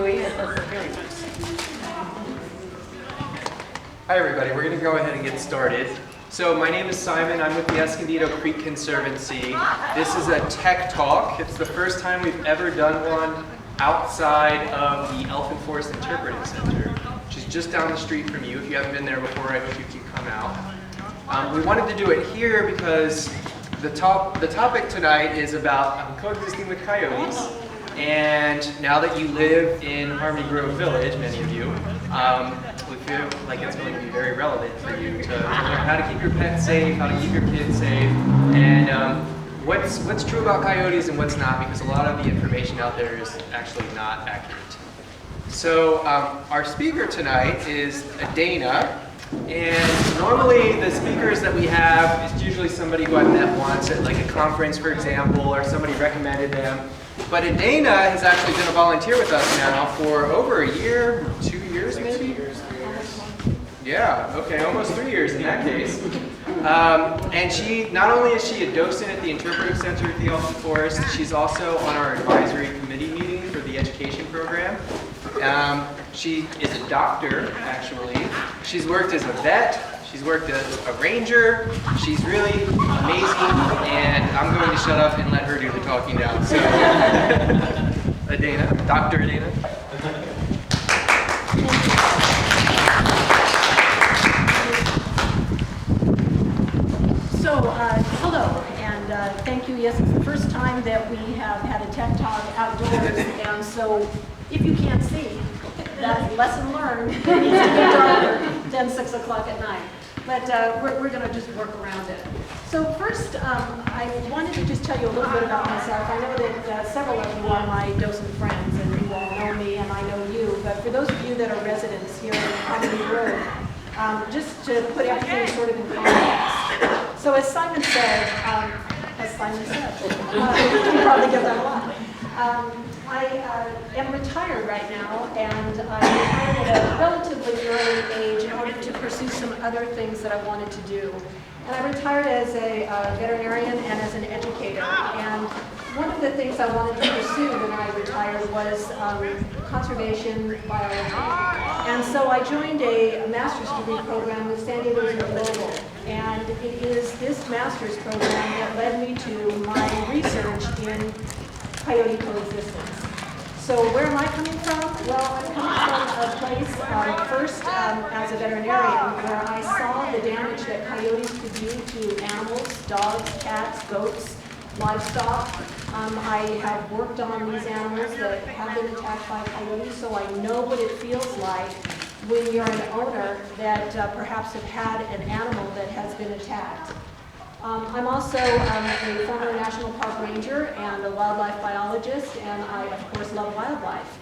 Huey. Very nice. Hi everybody, we're going to go ahead and get started. So my name is Simon, I'm with the Escondido Creek Conservancy. This is a TECC Talk. It's the first time we've ever done one outside of the Elfin Forest Interpretive Center, which is just down the street from you. If you haven't been there before, I hope you can come out. We wanted to do it here because the topic tonight is about coexisting with coyotes. And now that you live in Harmony Grove Village, many of you, we feel like it's going to be very relevant for you to learn how to keep your pets safe, how to keep your kids safe, and what's true about coyotes and what's not, because a lot of the information out there is actually not accurate. So our speaker tonight is Adena, and normally the speakers that we have is usually somebody who I've met once at like a conference, for example, or somebody recommended them. But Adena has actually been a volunteer with us now for over a year, 2 years maybe? Yeah, okay, almost 3 years in that case. And she, not only is she a docent at the Interpretive Center at the Elfin Forest, she's also on our advisory committee meeting for the education program. She is a doctor, actually. She's worked as a vet. She's worked as a ranger. She's really amazing, and I'm going to shut up and let her do the talking now. So, Adena, Dr. Adena. So, hello, and thank you. Yes, it's the first time that we have had a TECC Talk outdoors, and so if you can't see, that's lesson learned. It needs to be darker than 6 o'clock at night. But we're going to just work around it. So first, I wanted to just tell you a little bit about myself. I know that several of you are my docent friends, and you all know me, and I know you. But for those of you that are residents here in Harmony Grove, just to put everything sort of in context. So as Simon said, you probably get that a lot. I am retired right now, and I retired at a relatively early age in order to pursue some other things that I wanted to do. And I retired as a veterinarian and as an educator. And one of the things I wanted to pursue when I retired was conservation biology. And so I joined a master's degree program with San Elijo Lagoon. And it is this master's program that led me to my research in coyote coexistence. So where am I coming from? Well, I'm coming from a place, first as a veterinarian, where I saw the damage that coyotes could do to animals, dogs, cats, goats, livestock. I have worked on these animals that have been attacked by coyotes, so I know what it feels like when you're an owner that perhaps have had an animal that has been attacked. I'm also a former National Park Ranger and a wildlife biologist, and I, of course, love wildlife.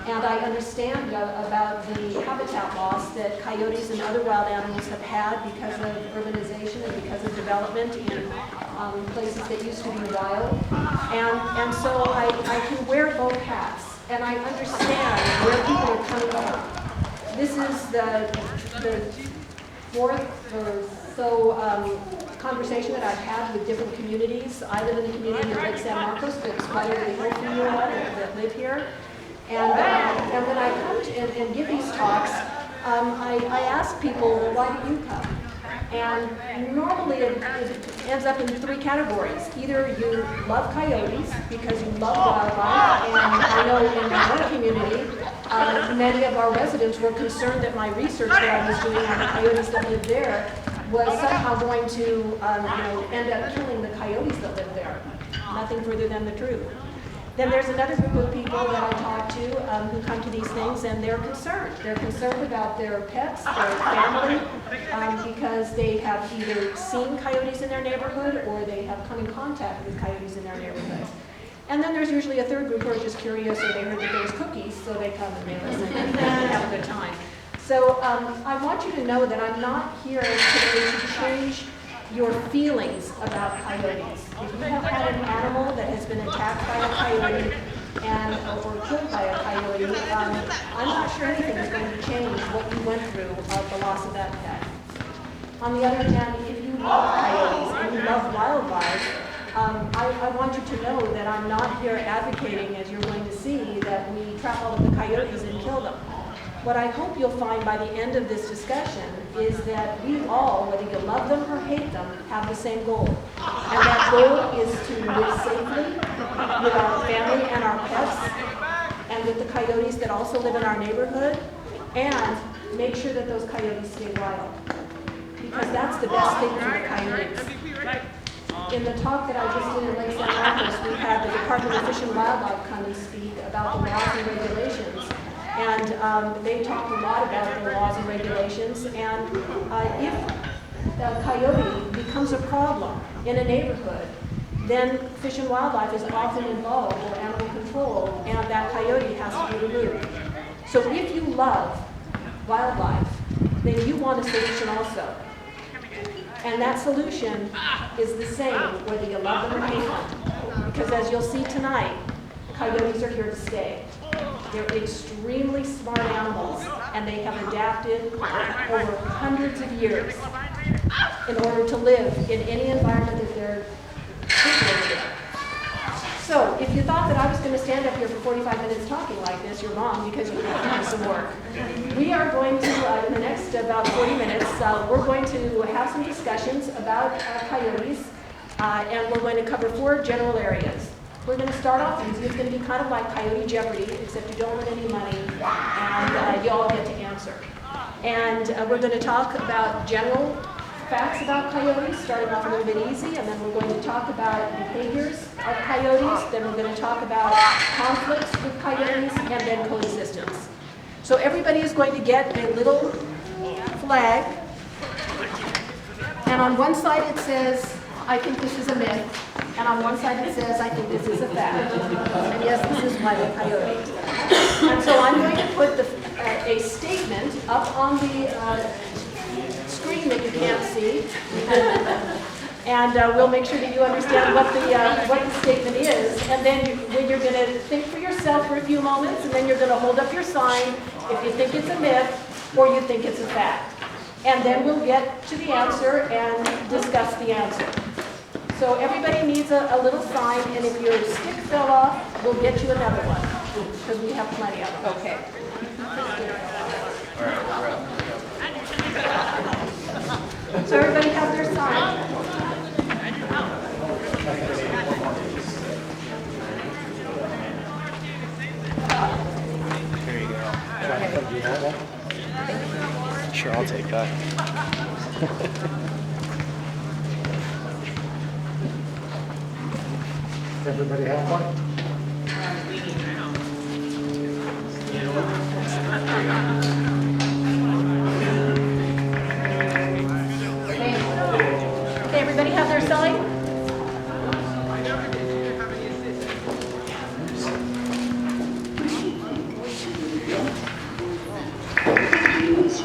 And I understand about the habitat loss that coyotes and other wild animals have had because of urbanization and because of development in places that used to be wild. And so I can wear both hats, and I understand where people are coming from. This is the fourth or so conversation that I've had with different communities. I live in the community of Lake San Marcos, but it's quite over the hill from you all that live here. And when I come to and give these talks, I ask people, well, why do you come? And normally it ends up in 3 categories. Either you love coyotes because you love wildlife, and I know in my own community, many of our residents were concerned that my research that I was doing on the coyotes that live there was somehow going to end up killing the coyotes that live there. Nothing further than the truth. Then there's another group of people that I talk to who come to these things, and they're concerned. They're concerned about their pets, their family, because they have either seen coyotes in their neighborhood or they have come in contact with coyotes in their neighborhood. And then there's usually a third group who are just curious, or they heard that there's cookies, so they come and they listen and have a good time. So I want you to know that I'm not here today to change your feelings about coyotes. If you have had an animal that has been attacked by a coyote or killed by a coyote, I'm not sure anything is going to change what you went through of the loss of that pet. On the other hand, if you love coyotes and you love wildlife, I want you to know that I'm not here advocating, as you're going to see, that we trap all of the coyotes and kill them. What I hope you'll find by the end of this discussion is that we all, whether you love them or hate them, have the same goal. And that goal is to live safely with our family and our pets, and with the coyotes that also live in our neighborhood, and make sure that those coyotes stay wild. Because that's the best thing for the coyotes. In the talk that I just did in Lake San Elijo, we had the Department of Fish and Wildlife come and speak about the laws and regulations. And they talked a lot about the laws and regulations. And if a coyote becomes a problem in a neighborhood, then Fish and Wildlife is often involved, or animal control, and that coyote has to be removed. So if you love wildlife, then you want a solution also. And that solution is the same whether you love them or hate them. Because as you'll see tonight, coyotes are here to stay. They're extremely smart animals, and they have adapted over hundreds of years in order to live in any environment that they're situated in. So, if you thought that I was going to stand up here for 45 minutes talking like this, you're wrong, because you have to do some work. We are going to, in the next about 40 minutes, we're going to have some discussions about coyotes, and we're going to cover 4 general areas. We're going to start off easy. It's going to be kind of like Coyote Jeopardy, except you don't win any money, and you all get to answer. And we're going to talk about general facts about coyotes, starting off a little bit easy, and then we're going to talk about behaviors of coyotes, then we're going to talk about conflicts with coyotes, and then coexistence. So everybody is going to get a little flag, and on one side it says, I think this is a myth. And on one side it says, I think this is a fact. And yes, this is Wile E. Coyote. And so I'm going to put a statement up on the screen that you can't see. And we'll make sure that you understand what the statement is. And then when you're going to think for yourself for a few moments, and then you're going to hold up your sign if you think it's a myth or you think it's a fact. And then we'll get to the answer and discuss the answer. So everybody needs a little sign, and if your stick fell off, we'll get you another one, because we have plenty of them. Okay. All right, we're up. So everybody has their sign. Here you go. Sure, I'll take that. Everybody have one? Okay, everybody have their sign?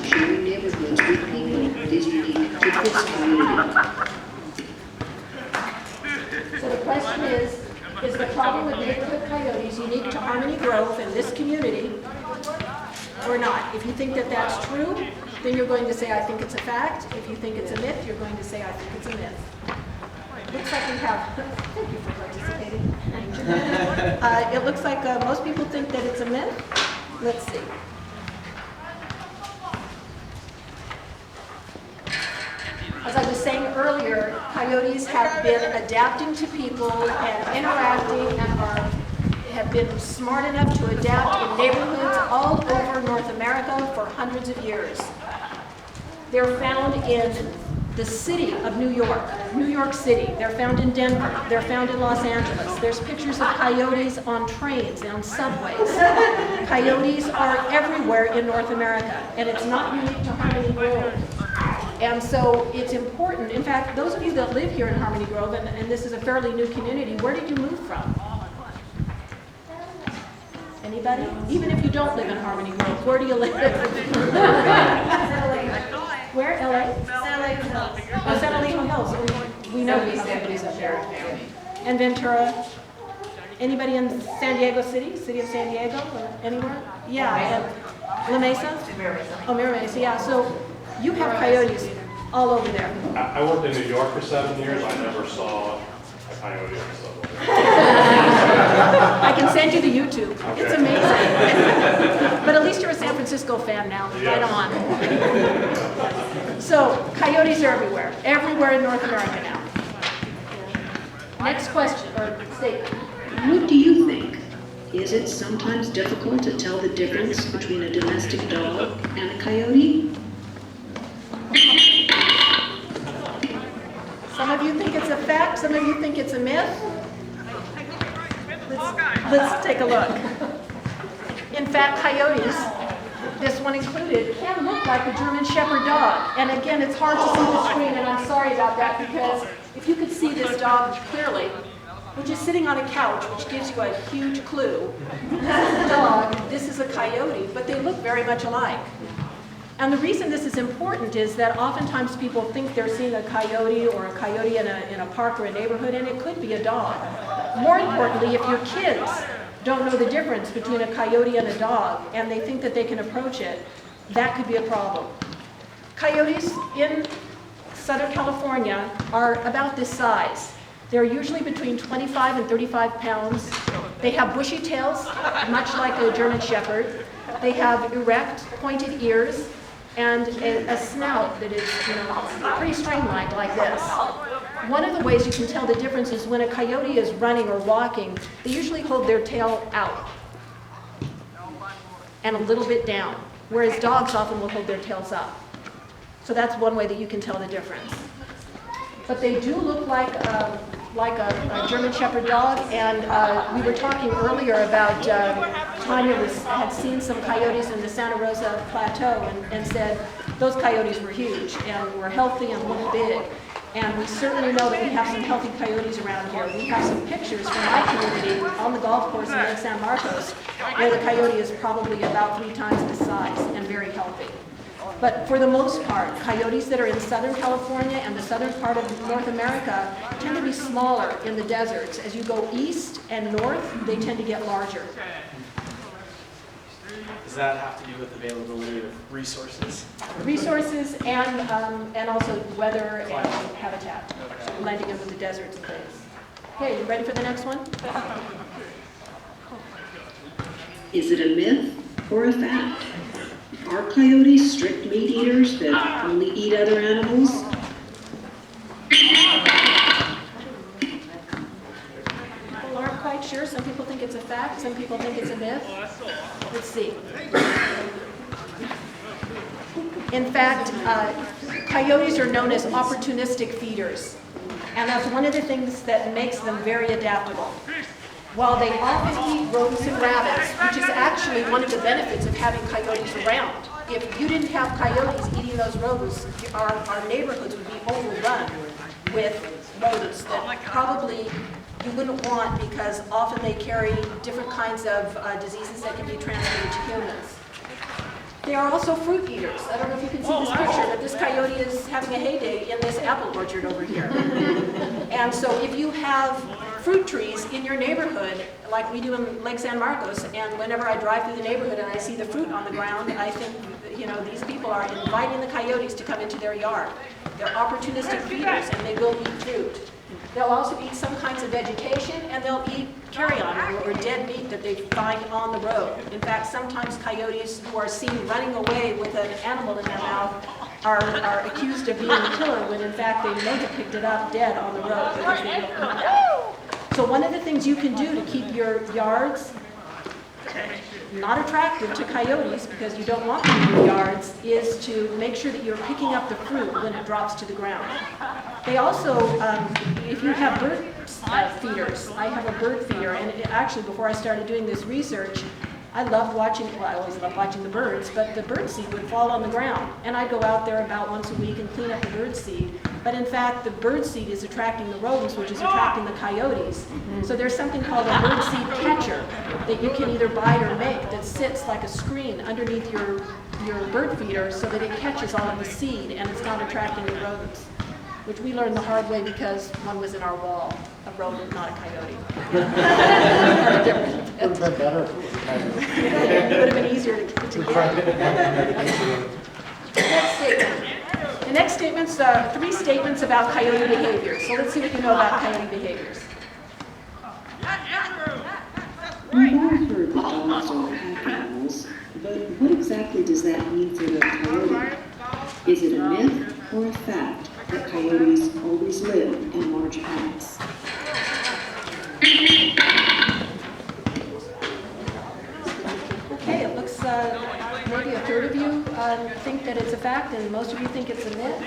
Sharing neighborhoods with people is unique to this community. So the question is the problem with neighborhood coyotes unique to Harmony Grove and this community, or not? If you think that that's true, then you're going to say, I think it's a fact. If you think it's a myth, you're going to say, I think it's a myth. Looks like we have, thank you for participating. It looks like most people think that it's a myth. Let's see. As I was saying earlier, coyotes have been adapting to people and interacting and have been smart enough to adapt in neighborhoods all over North America for hundreds of years. They're found in the city of New York City. They're found in Denver. They're found in Los Angeles. There's pictures of coyotes on trains and on subways. Coyotes are everywhere in North America, and it's not unique to Harmony Grove. And so it's important. In fact, those of you that live here in Harmony Grove, and this is a fairly new community, where did you move from? Anybody? Even if you don't live in Harmony Grove, where do you live? Where? LA? San Elijo Hills. Oh, San Elijo Hills. We know we have somebody's up there. And Ventura? Anybody in San Diego City? City of San Diego? Or anywhere? Yeah. And La Mesa? Oh, Mira Mesa, yeah. So you have coyotes all over there. I worked in New York for 7 years. I never saw a coyote on the subway. I can send you the YouTube. It's amazing. But at least you're a San Francisco fan now. Right on. So, coyotes are everywhere in North America now. Next question, or statement. What do you think? Is it sometimes difficult to tell the difference between a domestic dog and a coyote? Some of you think it's a fact, some of you think it's a myth. Let's take a look. In fact, coyotes, this one included, can look like a German Shepherd dog. And again, it's hard to see the screen, and I'm sorry about that, because if you could see this dog clearly, which is sitting on a couch, which gives you a huge clue. This is a dog, this is a coyote, but they look very much alike. And the reason this is important is that oftentimes people think they're seeing a coyote or a coyote in a park or a neighborhood, and it could be a dog. More importantly, if your kids don't know the difference between a coyote and a dog, and they think that they can approach it, that could be a problem. Coyotes in Southern California are about this size. They're usually between 25 and 35 pounds. They have bushy tails, much like a German Shepherd. They have erect, pointed ears, and a snout that is, pretty streamlined like this. One of the ways you can tell the difference is when a coyote is running or walking, they usually hold their tail out and a little bit down, whereas dogs often will hold their tails up. So that's one way that you can tell the difference. But they do look like a German Shepherd dog, and we were talking earlier about Tanya had seen some coyotes in the Santa Rosa Plateau and said those coyotes were huge and were healthy and looked big. And we certainly know that we have some healthy coyotes around here. We have some pictures from my community on the golf course in Lake San Marcos, where the coyote is probably about 3 times the size and very healthy. But for the most part, coyotes that are in Southern California and the southern part of North America tend to be smaller in the deserts. As you go east and north, they tend to get larger. Does that have to do with availability of resources? Resources and also weather and habitat, blending in with the deserts and things. Okay, you ready for the next one? Is it a myth or a fact? Are coyotes strict meat eaters that only eat other animals? People aren't quite sure. Some people think it's a fact, some people think it's a myth. Let's see. In fact, coyotes are known as opportunistic feeders, and that's one of the things that makes them very adaptable. While they often eat rodents and rabbits, which is actually one of the benefits of having coyotes around. If you didn't have coyotes eating those rodents, our neighborhoods would be overrun with rodents that probably you wouldn't want, because often they carry different kinds of diseases that can be transmitted to humans. They are also fruit eaters. I don't know if you can see this picture, but this coyote is having a heyday in this apple orchard over here. And so if you have fruit trees in your neighborhood, like we do in Lake San Marcos, and whenever I drive through the neighborhood and I see the fruit on the ground, I think, these people are inviting the coyotes to come into their yard. They're opportunistic feeders, and they will eat fruit. They'll also eat some kinds of vegetation, and they'll eat carrion or dead meat that they find on the road. In fact, sometimes coyotes who are seen running away with an animal in their mouth are accused of being the killer, when in fact they may have picked it up dead on the road because they don't eat that. So one of the things you can do to keep your yards not attractive to coyotes, because you don't want them in your yards, is to make sure that you're picking up the fruit when it drops to the ground. They also, if you have bird feeders, I have a bird feeder, and actually before I started doing this research, I loved watching, well, I always loved watching the birds, but the bird seed would fall on the ground, and I'd go out there about once a week and clean up the bird seed. But in fact, the bird seed is attracting the rodents, which is attracting the coyotes. So there's something called a bird seed catcher that you can either buy or make that sits like a screen underneath your bird feeder, so that it catches all of the seed and it's not attracting the rodents, which we learned the hard way because one was in our wall, a rodent, not a coyote. Would have been better if it was a coyote. It would have been easier to We get. tried it and Next statement. The next statement's 3 statements about coyote behavior. So let's see what you know about coyote behaviors. We've all heard that dogs are pack animals, but what exactly does that mean for the coyote? Is it a myth or a fact that coyotes always live in large packs? Okay, it looks maybe a third of you think that it's a fact and most of you think it's a myth.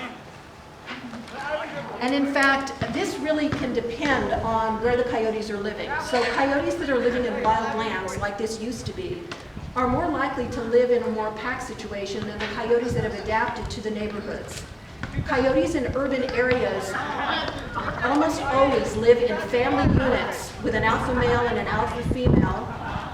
And in fact, this really can depend on where the coyotes are living. So coyotes that are living in wild lands, like this used to be, are more likely to live in a more pack situation than the coyotes that have adapted to the neighborhoods. Coyotes in urban areas almost always live in family units with an alpha male and an alpha female,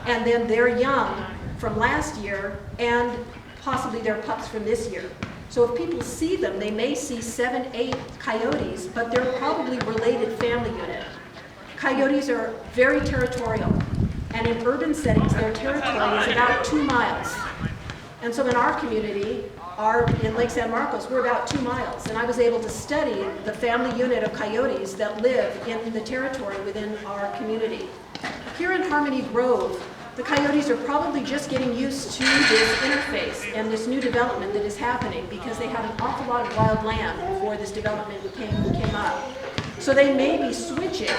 and then their young from last year and possibly their pups from this year. So if people see them, they may see 7, 8 coyotes, but they're probably related family unit. Coyotes are very territorial, and in urban settings, their territory is about 2 miles. And so in our community, in Lake San Marcos, we're about 2 miles, and I was able to study the family unit of coyotes that live in the territory within our community. Here in Harmony Grove, the coyotes are probably just getting used to this interface and this new development that is happening because they had an awful lot of wild land before this development came up. So they may be switching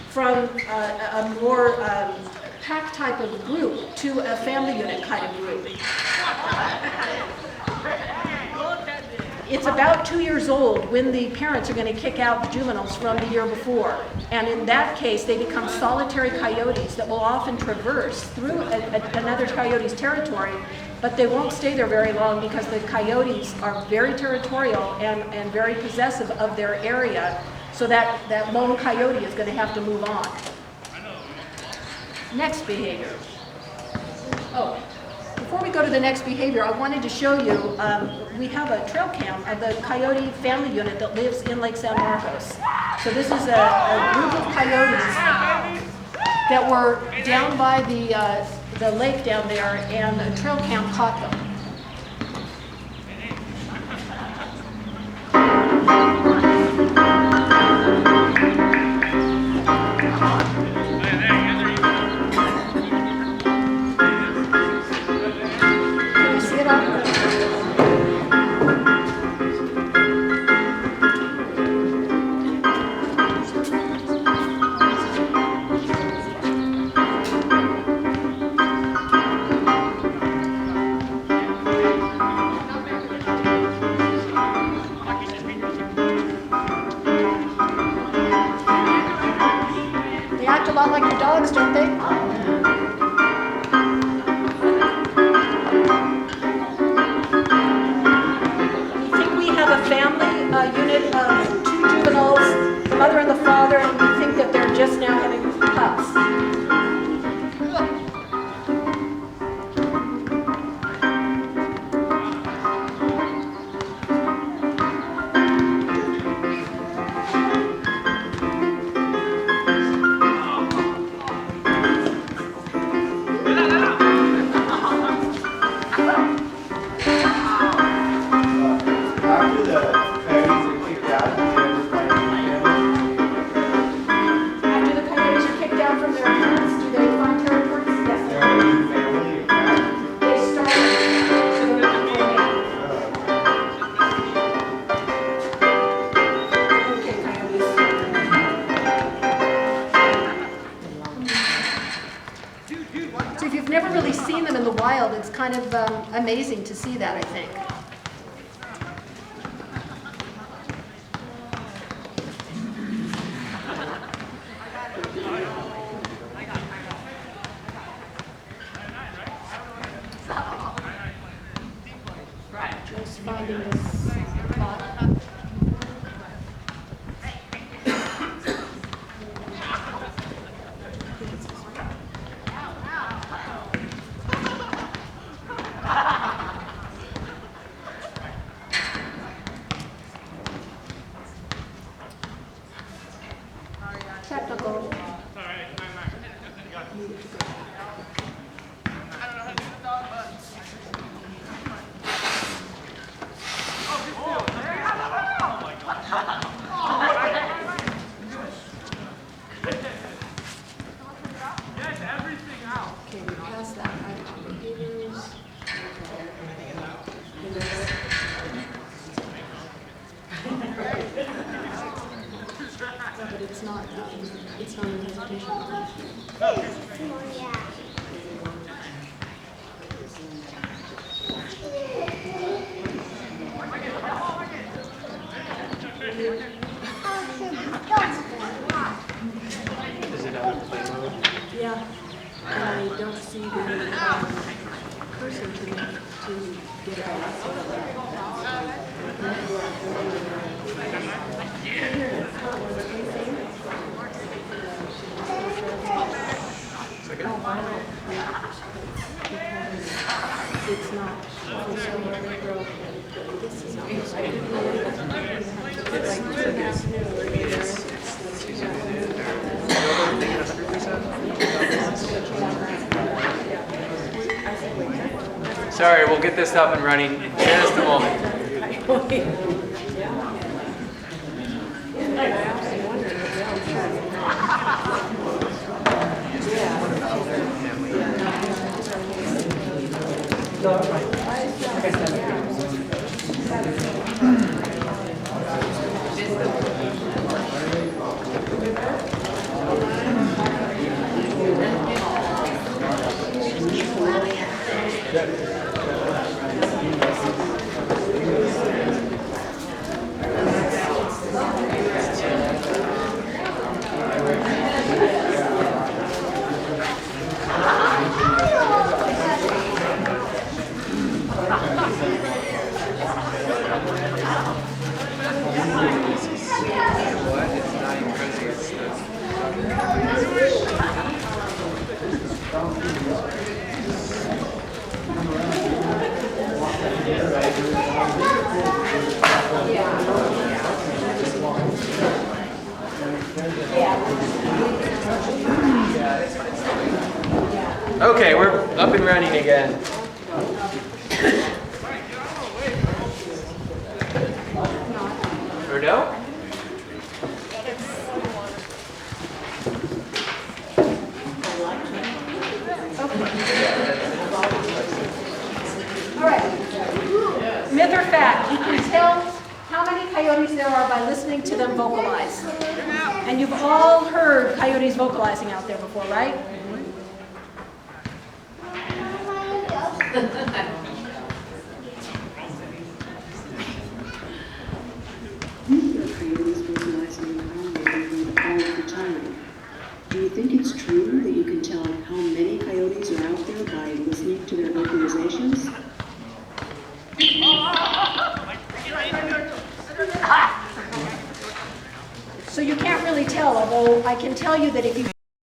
from a more pack type of group to a family unit kind of group. It's about 2 years old when the parents are going to kick out the juveniles from the year before. And in that case, they become solitary coyotes that will often traverse through another coyote's territory, but they won't stay there very long because the coyotes are very territorial and very possessive of their area, so that lone coyote is going to have to move on. Next behavior. Oh. Before we go to the next behavior, I wanted to show you, we have a trail cam of the coyote family unit that lives in Lake San Marcos. So this is a group of coyotes that were down by the lake down there, and a trail cam caught them. Kind of amazing to see that, I think. Right, just finding this spot. Technical. Is it on play mode? Yeah, and I don't see the cursor to get it It's not. This is not. Sorry, we'll get this up and running in just a moment. Okay, we're up and running again. Or no? All right. Myth or fact, you can tell how many coyotes there are by listening to them vocalize. And you've all heard coyotes vocalizing out there before, right? You hear coyotes vocalizing in our neighborhood all the time. Do you think it's true that you can tell how many coyotes are out there by listening to their vocalizations? So you can't really tell, although I can tell you that if you